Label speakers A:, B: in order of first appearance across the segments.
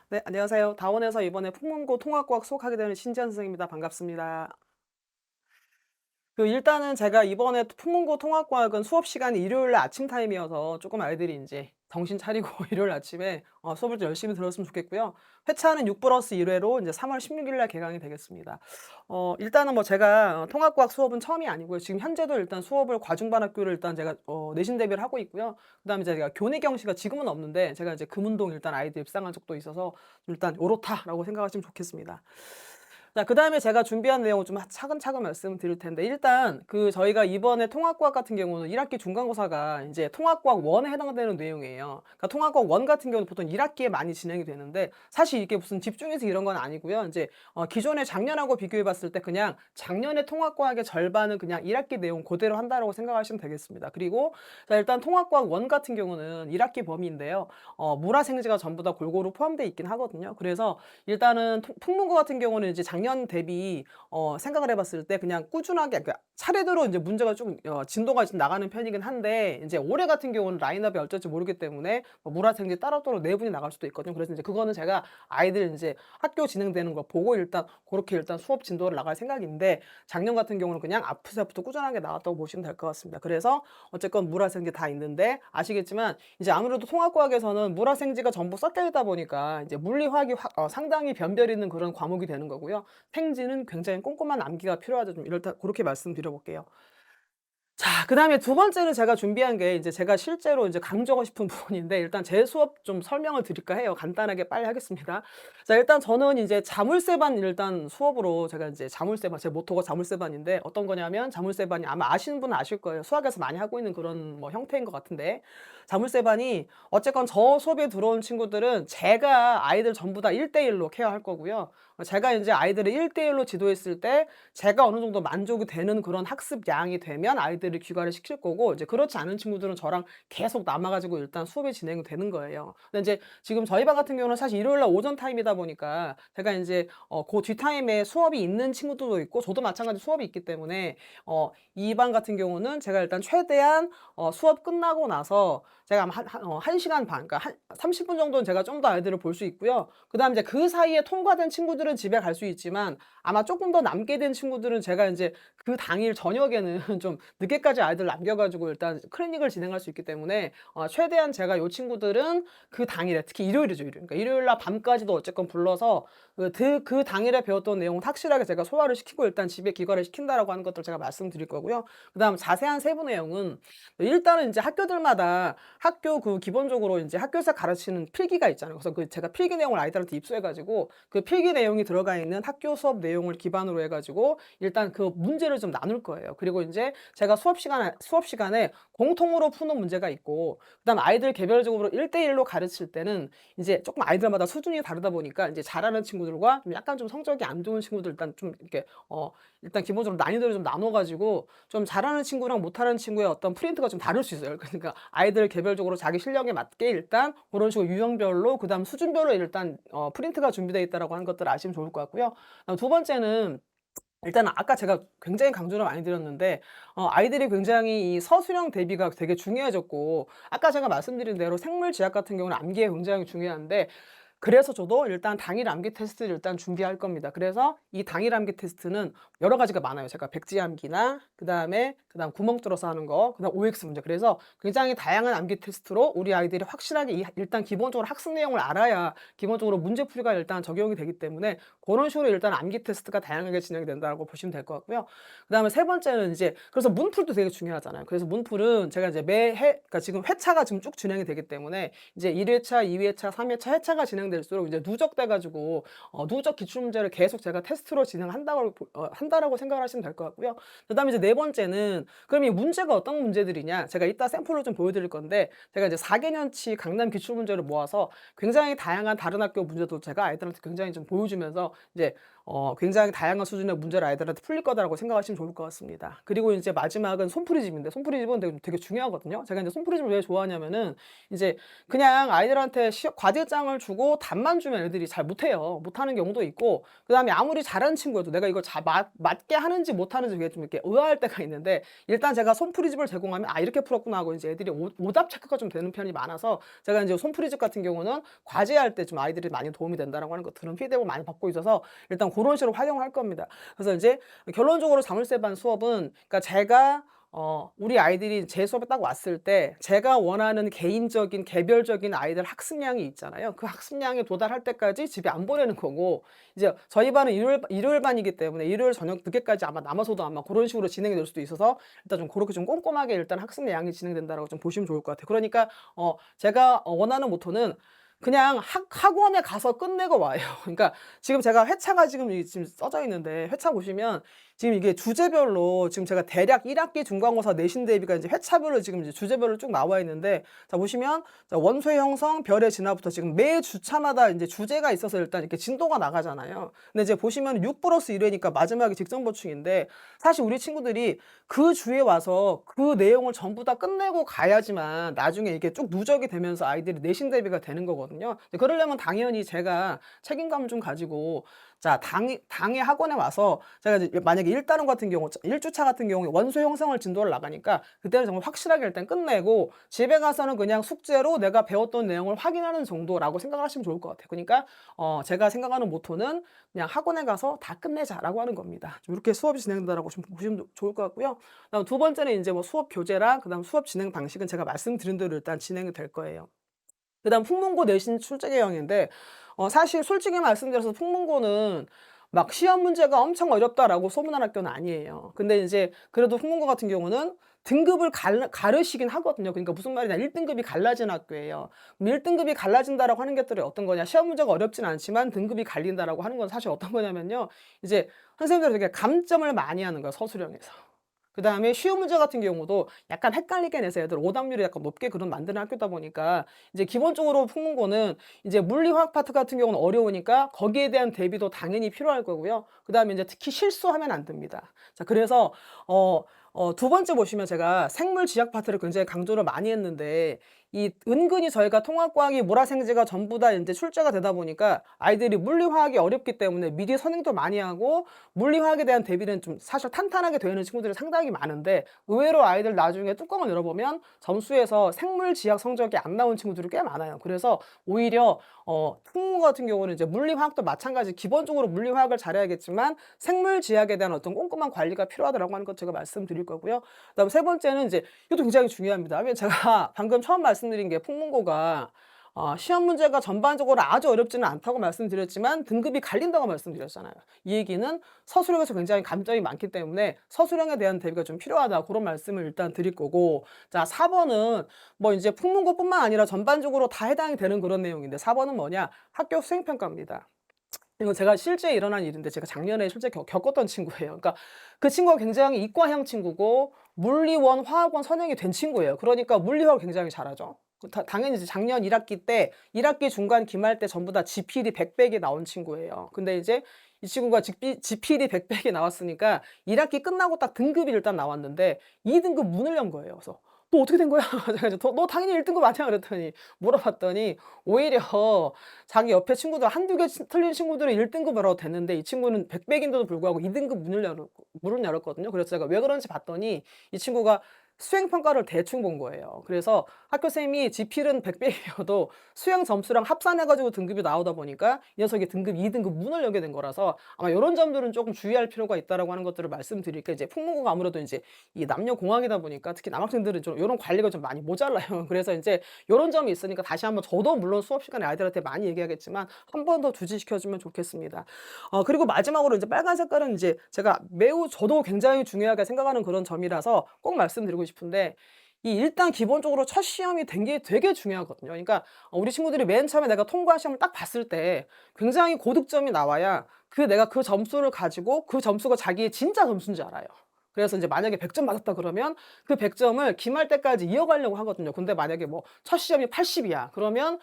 A: 네, 안녕하세요. 다원에서 이번에 풍문고 통합과학 수업하게 되는 신지한 선생님입니다. 반갑습니다. 일단은 제가 이번에 풍문고 통합과학은 수업 시간이 일요일 날 아침 타임이어서 조금 아이들이 인제 정신 차리고 일요일 아침에 수업을 좀 열심히 들었으면 좋겠고요. 회차는 6 플러스 1 회로 인제 3월 16일 날 개강이 되겠습니다. 일단은 뭐 제가 통합과학 수업은 처음이 아니고요. 지금 현재도 일단 수업을 과중반 학교를 일단 제가 내신 대비를 하고 있고요. 그다음에 제가 교내 경시가 지금은 없는데 제가 이제 금운동 일단 아이들 입상한 적도 있어서 일단 '요렇다.'라고 생각하시면 좋겠습니다. 자, 그다음에 제가 준비한 내용을 좀 차근차근 말씀드릴 텐데, 일단 저희가 이번에 통합과학 같은 경우는 1 학기 중간고사가 인제 통합과학 1에 해당되는 내용이에요. 그러니까 통합과학 1 같은 경우는 보통 1 학기에 많이 진행이 되는데, 사실 이게 무슨 집중해서 이런 건 아니고요. 인제 기존에 작년하고 비교해 봤을 때 그냥 작년에 통합과학의 절반은 그냥 1 학기 내용 고대로 한다라고 생각하시면 되겠습니다. 그리고 자, 일단 통합과학 1 같은 경우는 1 학기 범위인데요. 물화생지가 전부 다 골고루 포함되어 있긴 하거든요. 그래서 일단은 풍문고 같은 경우는 이제 작년 대비 생각을 해 봤을 때 그냥 꾸준하게, 그러니까 차례대로 인제 문제가 좀 진도가 좀 나가는 편이긴 한데, 인제 올해 같은 경우는 라인업이 어쩔지 모르기 때문에 물화생지 따로따로 내분이 나갈 수도 있거든요. 그래서 인제 그거는 제가 아이들 인제 학교 진행되는 거 보고 일단 고렇게 일단 수업 진도를 나갈 생각인데, 작년 같은 경우는 그냥 앞에서부터 꾸준하게 나왔다고 보시면 될 것 같습니다. 그래서 어쨌건 물화생지 다 있는데, 아시겠지만 이제 아무래도 통합과학에서는 물화생지가 전부 섞여 있다 보니까 이제 물리, 화학이 상당히 변별 있는 그런 과목이 되는 거고요. 생지는 굉장히 꼼꼼한 암기가 필요하다, 좀 이렇다 고렇게 말씀드려 볼게요. 자, 그다음에 두 번째로 제가 준비한 게 이제 제가 실제로 이제 강조하고 싶은 부분인데, 일단 제 수업 좀 설명을 드릴까 해요. 간단하게 빨리 하겠습니다. 자, 일단 저는 이제 자물쇠반 일단 수업으로, 제가 이제 자물쇠반, 제 모토가 자물쇠반인데 어떤 거냐면, 자물쇠반이 아마 아시는 분은 아실 거예요. 수학에서 많이 하고 있는 그런 뭐 형태인 것 같은데, 자물쇠반이 어쨌건 저 수업에 들어온 친구들은 제가 아이들 전부 다 1대 1로 케어할 거고요. 제가 인제 아이들을 1대 1로 지도했을 때 제가 어느 정도 만족이 되는 그런 학습량이 되면 아이들을 귀가를 시킬 거고, 이제 그렇지 않은 친구들은 저랑 계속 남아 가지고 일단 수업이 진행이 되는 거예요. 근데 인제 지금 저희 반 같은 경우는 사실 일요일 날 오전 타임이다 보니까 제가 인제 고 뒷타임에 수업이 있는 친구들도 있고 저도 마찬가지로 수업이 있기 때문에 이 반 같은 경우는 제가 일단 최대한 수업 끝나고 나서 제가 아마 한 시간 반, 그러니까 한 30분 정도는 제가 좀 더 아이들을 볼 수 있고요. 그다음에 이제 그 사이에 통과된 친구들은 집에 갈 수 있지만, 아마 쪼끔 더 남게 된 친구들은 제가 인제 그 당일 저녁에는 좀 늦게까지 아이들 남겨 가지고 일단 클리닉을 진행할 수 있기 때문에 최대한 제가 요 친구들은 그 당일에, 특히 일요일이죠, 일요일. 그러니까 일요일 날 밤까지도 어쨌건 불러서 그 당일에 배웠던 내용을 확실하게 제가 소화를 시키고 일단 집에 귀가를 시킨다라고 하는 것들을 제가 말씀드릴 거고요. 그다음 자세한 세부 내용은 일단은 인제 학교들마다 학교 기본적으로 인제 학교에서 가르치는 필기가 있잖아요. 그래서 제가 필기 내용을 아이들한테 입수해 가지고 그 필기 내용이 들어가 있는 학교 수업 내용을 기반으로 해 가지고 일단 그 문제를 좀 나눌 거예요. 그리고 인제 제가 수업 시간에 공통으로 푸는 문제가 있고, 그다음 아이들 개별적으로 1대 1로 가르칠 때는 인제 쪼끔 아이들마다 수준이 다르다 보니까 인제 잘하는 친구들과 좀 약간 좀 성적이 안 좋은 친구들, 일단 좀 이렇게 일단 기본적으로 난이도를 좀 나눠 가지고 좀 잘하는 친구랑 못하는 친구의 어떤 프린트가 좀 다를 수 있어요. 그러니까 아이들 개별적으로 자기 실력에 맞게 일단 고런 식으로 유형별로, 그다음 수준별로 일단 프린트가 준비되어 있다라고 하는 것들을 아시면 좋을 것 같고요. 두 번째는, 일단은 아까 제가 굉장히 강조를 많이 드렸는데 아이들이 굉장히 이 서술형 대비가 되게 중요해졌고, 아까 제가 말씀드린 대로 생물지학 같은 경우는 암기에 굉장히 중요한데, 그래서 저도 일단 당일 암기 테스트를 일단 준비할 겁니다. 그래서 이 당일 암기 테스트는 여러 가지가 많아요. 제가 백지 암기나 그다음 구멍 뚫어서 하는 거, 그다음 OX 문제. 그래서 굉장히 다양한 암기 테스트로 우리 아이들이 확실하게 일단 기본적으로 학습 내용을 알아야 기본적으로 문제풀이가 일단 적용이 되기 때문에, 고런 식으로 일단 암기 테스트가 다양하게 진행이 된다고 보시면 될 것 같고요. 그다음에 세 번째는 이제, 그래서 문풀도 되게 중요하잖아요. 그래서 문풀은 제가 이제 매해, 그러니까 지금 회차가 지금 쭉 진행이 되기 때문에 이제 1 회차, 2 회차, 3 회차, 회차가 진행될수록 이제 누적돼 가지고 누적 기출 문제를 계속 제가 테스트로 한다라고 생각을 하시면 될 것 같고요. 그다음에 이제 네 번째는, 그럼 이 문제가 어떤 문제들이냐? 제가 이따 샘플로 좀 보여 드릴 건데, 제가 이제 4 개년치 강남 기출 문제를 모아서 굉장히 다양한 다른 학교 문제도 제가 아이들한테 굉장히 좀 보여 주면서 이제 굉장히 다양한 수준의 문제를 아이들한테 풀릴 거다라고 생각하시면 좋을 것 같습니다. 그리고 인제 마지막은 손풀이집인데 손풀이집은 되게 중요하거든요. 제가 인제 손풀이집을 왜 좋아하냐면은 인제 그냥 아이들한테 과제장을 주고 답만 주면 애들이 잘 못해요. 못하는 경우도 있고 그다음에 아무리 잘하는 친구여도 내가 이걸 맞게 하는지 못하는지 그게 좀 이렇게 의아할 때가 있는데 일단 제가 손풀이집을 제공하면 '아 이렇게 풀었구나.' 하고 이제 애들이 오답 체크가 좀 되는 편이 많아서 제가 인제 손풀이집 같은 경우는 과제할 때 좀 아이들이 많이 도움이 된다라고 하는 거 들은 피드백을 많이 받고 있어서 일단 고런 식으로 활용을 할 겁니다. 그래서 인제 결론적으로 자물쇠반 수업은 그러니까 제가 우리 아이들이 제 수업에 딱 왔을 때 제가 원하는 개인적인 개별적인 아이들 학습량이 있잖아요. 그 학습량에 도달할 때까지 집에 안 보내는 거고 이제 저희 반은 일요일 반이기 때문에 일요일 저녁 늦게까지 아마 남아서도 아마 고런 식으로 진행이 될 수도 있어서 일단 좀 고렇게 좀 꼼꼼하게 일단 학습량이 진행된다라고 좀 보시면 좋을 것 같아요. 그러니까 제가 원하는 모토는 그냥 학원에 가서 끝내고 와요. 그러니까 지금 제가 회차가 지금 써져 있는데 회차 보시면 지금 이게 주제별로 지금 제가 대략 1 학기 중간고사 내신 대비가 이제 회차별로 지금 이제 주제별로 쭉 나와 있는데 자 보시면 자 원소의 형성, 별의 진화부터 지금 매 주차마다 인제 주제가 있어서 일단 이렇게 진도가 나가잖아요. 근데 이제 보시면 6+1 회니까 마지막이 직선 보충인데 사실 우리 친구들이 그 주에 와서 그 내용을 전부 다 끝내고 가야지만 나중에 이게 쭉 누적이 되면서 아이들이 내신 대비가 되는 거거든요. 그러려면 당연히 제가 책임감을 좀 가지고 자 당일 학원에 와서 제가 이제 만약에 1 단원 같은 경우 1 주차 같은 경우에 원소 형성을 진도를 나가니까 그때는 정말 확실하게 일단 끝내고 집에 가서는 그냥 숙제로 내가 배웠던 내용을 확인하는 정도라고 생각을 하시면 좋을 것 같아요. 그러니까 제가 생각하는 모토는 그냥 '학원에 가서 다 끝내자.'라고 하는 겁니다. 좀 이렇게 수업이 진행된다라고 좀 보시면 좋을 것 같고요. 그다음 두 번째는 인제 뭐 수업 교재랑 그다음 수업 진행 방식은 제가 말씀드린 대로 일단 진행이 될 거예요. 그다음 풍문고 내신 출제 개형인데 사실 솔직히 말씀드려서 풍문고는 막 "시험 문제가 엄청 어렵다."라고 소문난 학교는 아니에요. 근데 인제 그래도 풍문고 같은 경우는 등급을 가르시긴 하거든요. 그러니까 무슨 말이냐 1 등급이 갈라진 학교예요. 그럼 "1 등급이 갈라진다."라고 하는 것들이 어떤 거냐 시험 문제가 어렵진 않지만 등급이 갈린다라고 하는 건 사실 어떤 거냐면요. 이제 선생님들이 되게 감점을 많이 하는 거예요 서술형에서. 그다음에 쉬운 문제 같은 경우도 약간 헷갈리게 내서 애들 오답률이 약간 높게 그런 만드는 학교다 보니까 이제 기본적으로 풍문고는 이제 물리, 화학 파트 같은 경우는 어려우니까 거기에 대한 대비도 당연히 필요할 거고요. 그다음에 인제 특히 실수하면 안 됩니다. 자 그래서 두 번째 보시면 제가 생물 지학 파트를 굉장히 강조를 많이 했는데 이 은근히 저희가 통합과학이 물화생지가 전부 다 인제 출제가 되다 보니까 아이들이 물리, 화학이 어렵기 때문에 미리 선행도 많이 하고 물리, 화학에 대한 대비는 좀 사실 탄탄하게 되어 있는 친구들이 상당히 많은데 의외로 아이들 나중에 뚜껑을 열어보면 점수에서 생물 지학 성적이 안 나온 친구들이 꽤 많아요. 그래서 오히려 풍문 같은 경우는 이제 물리, 화학도 마찬가지 기본적으로 물리, 화학을 잘해야겠지만 생물 지학에 대한 어떤 꼼꼼한 관리가 필요하다라고 하는 것 제가 말씀드릴 거고요. 그다음에 세 번째는 이제 이것도 굉장히 중요합니다. 왜냐면 제가 방금 처음 말씀드린 게 풍문고가 시험 문제가 전반적으로 아주 어렵지는 않다고 말씀드렸지만 등급이 갈린다고 말씀드렸잖아요. 이 얘기는 서술형에서 굉장히 감점이 많기 때문에 서술형에 대한 대비가 좀 필요하다. 그런 말씀을 일단 드릴 거고 자 4 번은 뭐 인제 풍문고뿐만 아니라 전반적으로 다 해당이 되는 그런 내용인데 4 번은 뭐냐? 학교 수행평가입니다. 이거 제가 실제 일어난 일인데 제가 작년에 실제 겪었던 친구예요. 그러니까 그 친구가 굉장히 이과형 친구고 물리원, 화학원 선행이 된 친구예요. 그러니까 물리화를 굉장히 잘하죠. 당연히 이제 작년 1 학기 때 1 학기 중간 기말 때 전부 다 지필이 100백이 나온 친구예요. 근데 이제 이 친구가 지필이 100백이 나왔으니까 1 학기 끝나고 딱 등급이 일단 나왔는데 2 등급 문을 연 거예요. 그래서 "너 어떻게 된 거야?" 제가 이제 "너 당연히 1 등급 아니야." 그랬더니 물어봤더니 오히려 자기 옆에 친구들 1-2개 틀린 친구들은 1 등급이라도 됐는데 이 친구는 100백인데도 불구하고 2 등급 문을 열었거든요. 그래서 제가 왜 그런지 봤더니 이 친구가 수행 평가를 대충 본 거예요. 그래서 학교쌤이 지필은 100백이어도 수행 점수랑 합산해 가지고 등급이 나오다 보니까 이 녀석이 등급 2 등급 문을 열게 된 거라서 아마 요런 점들은 쪼끔 주의할 필요가 있다라고 하는 것들을 말씀드릴게요. 이제 풍문고가 아무래도 인제 이 남녀 공학이다 보니까 특히 남학생들은 좀 요런 관리가 좀 많이 모자라요. 그래서 인제 요런 점이 있으니까 다시 한번 저도 물론 수업 시간에 아이들한테 많이 얘기하겠지만 한 번 더 주지시켜 주면 좋겠습니다. 그리고 마지막으로 인제 빨간 색깔은 인제 제가 매우 저도 굉장히 중요하게 생각하는 그런 점이라서 꼭 말씀드리고 싶은데 이 일단 기본적으로 첫 시험이 된 게 되게 중요하거든요. 그러니까 우리 친구들이 맨 처음에 내가 통과 시험을 딱 봤을 때 굉장히 고득점이 나와야 내가 그 점수를 가지고 그 점수가 자기의 진짜 점수인 줄 알아요. 그래서 인제 만약에 100점 맞았다 그러면 그 100점을 기말 때까지 이어가려고 하거든요. 근데 만약에 뭐 첫 시험이 80 이야. 그러면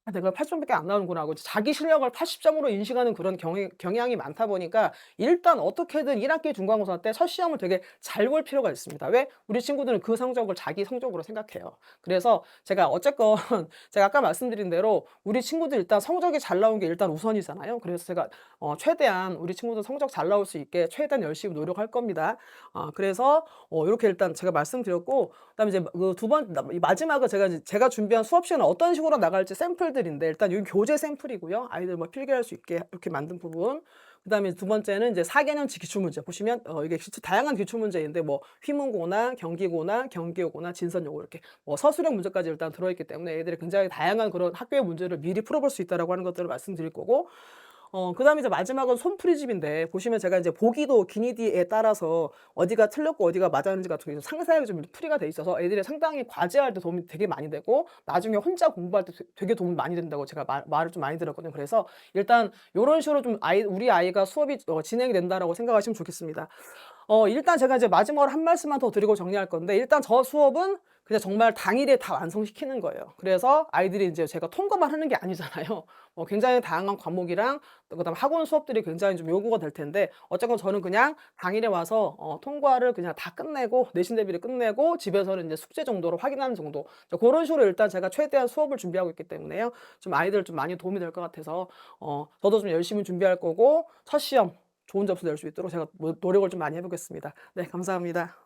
A: '아 내가 80 점밖에 안 나오는구나.' 하고 자기 실력을 80 점으로 인식하는 그런 경향이 많다 보니까 일단 어떻게든 1 학기 중간고사 때 첫 시험을 되게 잘 볼 필요가 있습니다. 왜? 우리 친구들은 그 성적을 자기 성적으로 생각해요. 그래서 제가 어쨌건 제가 아까 말씀드린 대로 우리 친구들 일단 성적이 잘 나오는 게 일단 우선이잖아요. 그래서 제가 최대한 우리 친구들 성적 잘 나올 수 있게 최대한 열심히 노력할 겁니다. 그래서 요렇게 일단 제가 말씀드렸고, 그다음에 이제 그 두 번 이 마지막은 제가 준비한 수업 시간은 어떤 식으로 나갈지 샘플들인데, 일단 이 교재 샘플이고요. 아이들 뭐 필기할 수 있게 이렇게 만든 부분. 그다음에 두 번째는 이제 4개년 기출 문제 보시면 이게 다양한 기출 문제인데 뭐 휘문고나 경기고나 경기고나 진선여고 이렇게 서술형 문제까지 일단 들어있기 때문에 애들이 굉장히 다양한 그런 학교의 문제를 미리 풀어볼 수 있다라고 하는 것들을 말씀드릴 거고, 그다음에 이제 마지막은 손풀이집인데 보시면 제가 이제 보기도 기니디에 따라서 어디가 틀렸고 어디가 맞았는지 같은 게 상세하게 좀 풀이가 돼 있어서 애들이 상당히 과제할 때 도움이 되게 많이 되고 나중에 혼자 공부할 때 되게 도움이 많이 된다고 제가 말을 좀 많이 들었거든요. 그래서 일단 요런 식으로 좀 우리 아이가 수업이 진행이 된다라고 생각하시면 좋겠습니다. 일단 제가 이제 마지막으로 한 말씀만 더 드리고 정리할 건데, 일단 저 수업은 그냥 정말 당일에 다 완성시키는 거예요. 그래서 아이들이 인제 제가 통과만 하는 게 아니잖아요. 굉장히 다양한 과목이랑 또 그다음에 학원 수업들이 굉장히 좀 요구가 될 텐데, 어쨌건 저는 그냥 당일에 와서 통과를 그냥 다 끝내고 내신 대비를 끝내고 집에서는 인제 숙제 정도로 확인하는 정도, 고런 식으로 일단 제가 최대한 수업을 준비하고 있기 때문에요. 좀 아이들 좀 많이 도움이 될 것 같아서 저도 좀 열심히 준비할 거고 첫 시험 좋은 점수 낼 수 있도록 제가 노력을 좀 많이 해 보겠습니다. 네, 감사합니다.